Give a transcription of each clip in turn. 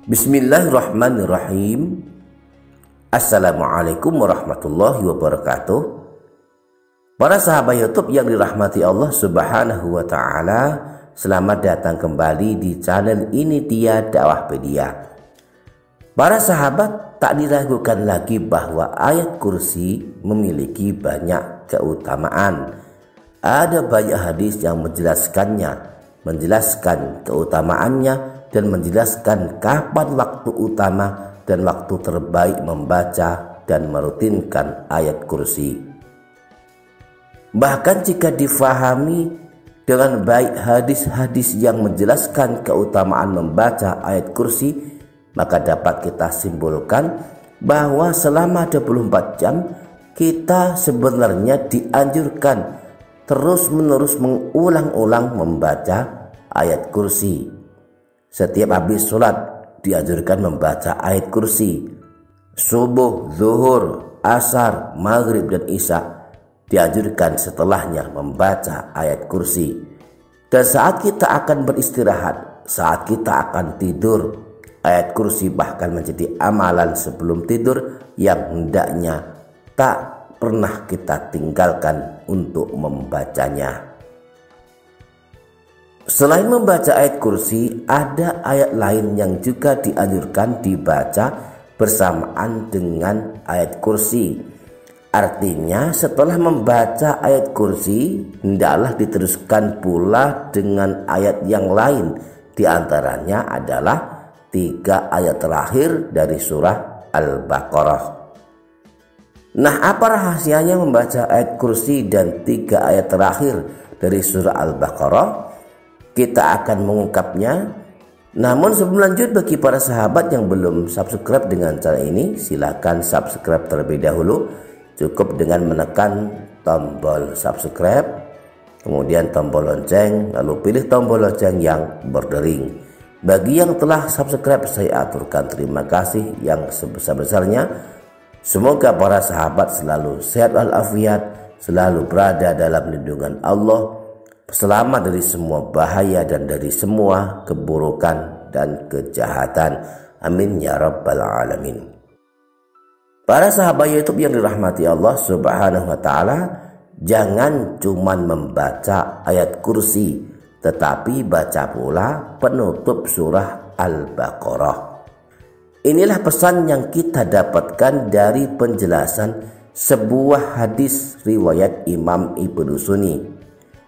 Bismillahirrahmanirrahim. Assalamualaikum warahmatullahi wabarakatuh. Para sahabat YouTube yang dirahmati Allah Subhanahu wa Ta'ala, selamat datang kembali di channel Ini Dia Dakwahpedia. Para sahabat, tak diragukan lagi bahwa ayat kursi memiliki banyak keutamaan. Ada banyak hadis yang menjelaskan keutamaannya dan menjelaskan kapan waktu utama dan waktu terbaik membaca dan merutinkan ayat kursi. Bahkan jika difahami dengan baik hadis-hadis yang menjelaskan keutamaan membaca ayat kursi, maka dapat kita simpulkan bahwa selama 24 jam kita sebenarnya dianjurkan terus-menerus mengulang-ulang membaca ayat kursi. Setiap habis sholat dianjurkan membaca ayat kursi. Subuh, zuhur, asar, maghrib, dan isya dianjurkan setelahnya membaca ayat kursi. Dan saat kita akan beristirahat, saat kita akan tidur, ayat kursi bahkan menjadi amalan sebelum tidur yang hendaknya tak pernah kita tinggalkan untuk membacanya. Selain membaca ayat kursi, ada ayat lain yang juga dianjurkan dibaca bersamaan dengan ayat kursi. Artinya setelah membaca ayat kursi, hendaklah diteruskan pula dengan ayat yang lain. Di antaranya adalah 3 ayat terakhir dari surah Al-Baqarah. Nah, apa rahasianya membaca ayat kursi dan 3 ayat terakhir dari surah Al-Baqarah? Kita akan mengungkapnya. Namun sebelum lanjut, bagi para sahabat yang belum subscribe dengan channel ini, silakan subscribe terlebih dahulu. Cukup dengan menekan tombol subscribe, kemudian tombol lonceng, lalu pilih tombol lonceng yang berdering. Bagi yang telah subscribe, saya aturkan terima kasih yang sebesar-besarnya. Semoga para sahabat selalu sehat walafiat, selalu berada dalam lindungan Allah, selamat dari semua bahaya dan dari semua keburukan dan kejahatan. Amin ya rabbal alamin. Para sahabat YouTube yang dirahmati Allah Subhanahu wa Ta'ala, jangan cuman membaca ayat kursi, tetapi baca pula penutup surah Al-Baqarah. Inilah pesan yang kita dapatkan dari penjelasan sebuah hadis riwayat Imam Ibnu Sunni,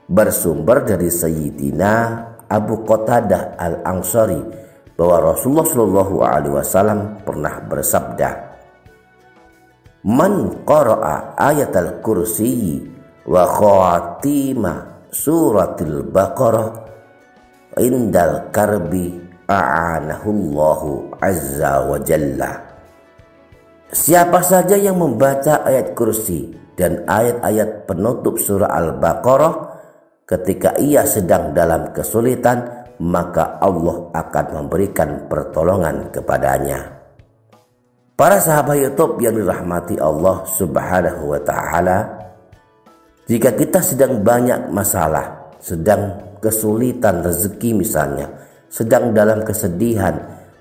bersumber dari Sayyidina Abu Qatadah Al-Ansari, bahwa Rasulullah SAW pernah bersabda, "Man qara'a ayatal kursi wa khatima suratil Baqarah indal karbi a'anahullahu azza wa jalla." Siapa saja yang membaca ayat kursi dan ayat-ayat penutup surah Al-Baqarah ketika ia sedang dalam kesulitan, maka Allah akan memberikan pertolongan kepadanya. Para sahabat YouTube yang dirahmati Allah Subhanahu wa Ta'ala, jika kita sedang banyak masalah, sedang kesulitan rezeki misalnya, sedang dalam kesedihan,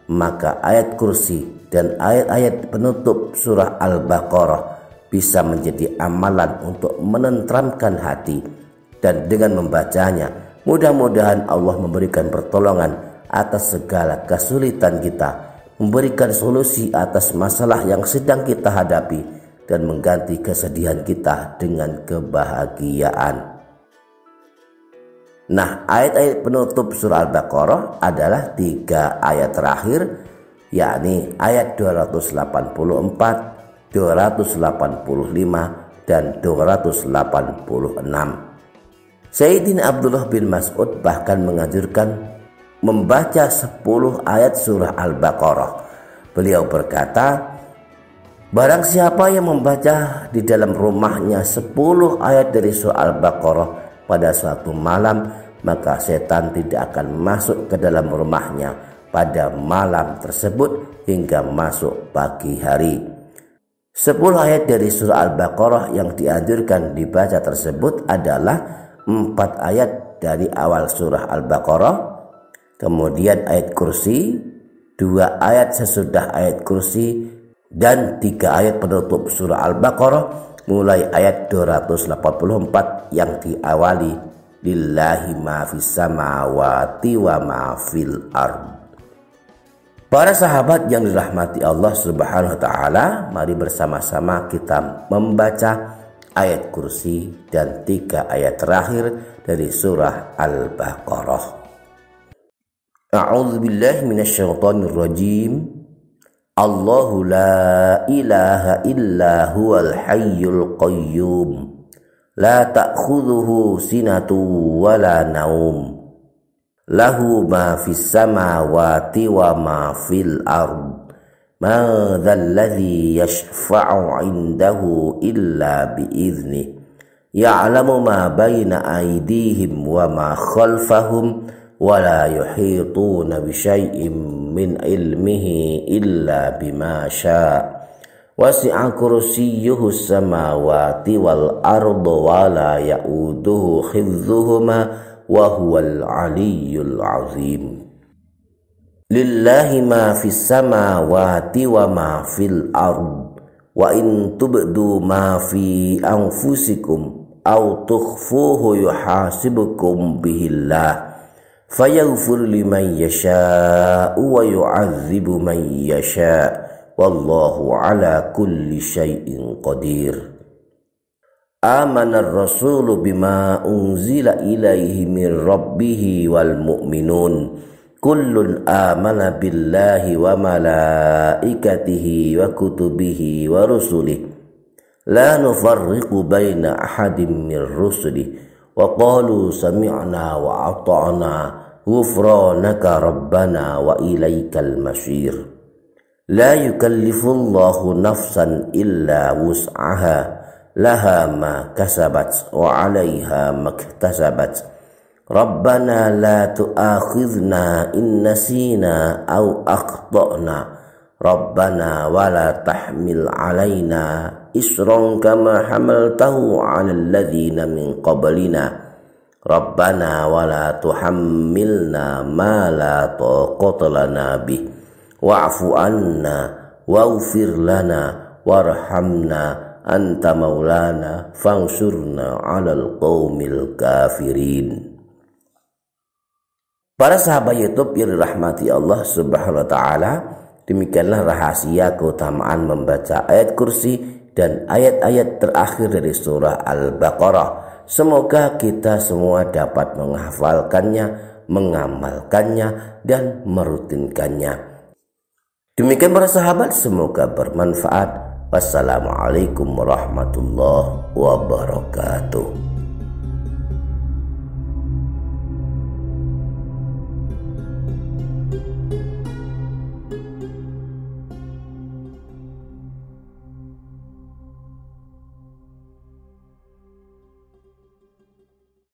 maka ayat kursi dan ayat-ayat penutup surah Al-Baqarah bisa menjadi amalan untuk menenteramkan hati. Dan dengan membacanya, mudah-mudahan Allah memberikan pertolongan atas segala kesulitan kita, memberikan solusi atas masalah yang sedang kita hadapi, dan mengganti kesedihan kita dengan kebahagiaan. Nah, ayat-ayat penutup surah Al-Baqarah adalah 3 ayat terakhir, yakni ayat 284, 285, dan 286. Sayyidina Abdullah bin Mas'ud bahkan menganjurkan membaca 10 ayat surah Al-Baqarah. Beliau berkata, barang siapa yang membaca di dalam rumahnya 10 ayat dari surah Al-Baqarah pada suatu malam, maka setan tidak akan masuk ke dalam rumahnya pada malam tersebut hingga masuk pagi hari. 10 ayat dari surah Al-Baqarah yang dianjurkan dibaca tersebut adalah 4 ayat dari awal surah Al-Baqarah, kemudian ayat kursi, 2 ayat sesudah ayat kursi, dan 3 ayat penutup surah Al-Baqarah mulai ayat 284 yang diawali lillahi ma fis samawati wa ma fil ard. Para sahabat yang dirahmati Allah Subhanahu wa taala, mari bersama-sama kita membaca ayat kursi dan 3 ayat terakhir dari surah Al-Baqarah. A'udzu billahi minasyaitonir rajim. Allahu la ilaha illa huwal hayyul qayyum. La ta'khudhuhu sinatun wa la naum. Lahu ma fis samawati wa ma fil ard. Ma dzal ladzi yashfa'u 'indahu illa bi'idznih. Ya'lamu ma baina aydihim wa ma khalfahum wa la yuhituna bi syai'in min ilmihi illa bima syaa. Wasi'a kursiyyuhu samawati wal arda wa la ya'uduhu hifdzuhuma wa huwal aliyyul azim. Lillahi ma fis samawati wa ma fil ard. Wa in tubdu ma fi anfusikum aw tukhfuhu yuhasibukum bihillah. Fayaghfir liman yasha'u wa yu'adzibu man yasha'. Wallahu ala kulli syai'in qadir. Amanar rasulu bima unzila ilaihi min rabbihi wal mu'minun. Kullun amana billahi wa malaikatihi wa kutubihi wa rusulihi. La nufarriqu baina ahadin min rusulihi. Wa qalu sami'na wa ata'na ghufranaka rabbana wa ilaikal masyir. La yukallifullahu nafsan illa wus'aha. Laha ma kasabat wa 'alaiha maktasabat. Rabbana la tu'akhidhna in nasina aw akhtana. Rabbana wa la tahmil 'alaina isran kama hamaltahu 'alal ladzina min qablina. Rabbana wa la tuhammilna ma la taqata lana bih. Wa'fu 'anna waghfir lana warhamna anta maulana fangsurna 'alal qaumil kafirin. Para sahabat YouTube yang dirahmati Allah Subhanahu wa taala, demikianlah rahasia keutamaan membaca ayat kursi dan ayat-ayat terakhir dari surah Al-Baqarah. Semoga kita semua dapat menghafalkannya, mengamalkannya, dan merutinkannya. Demikian para sahabat, semoga bermanfaat. Wassalamualaikum warahmatullahi wabarakatuh.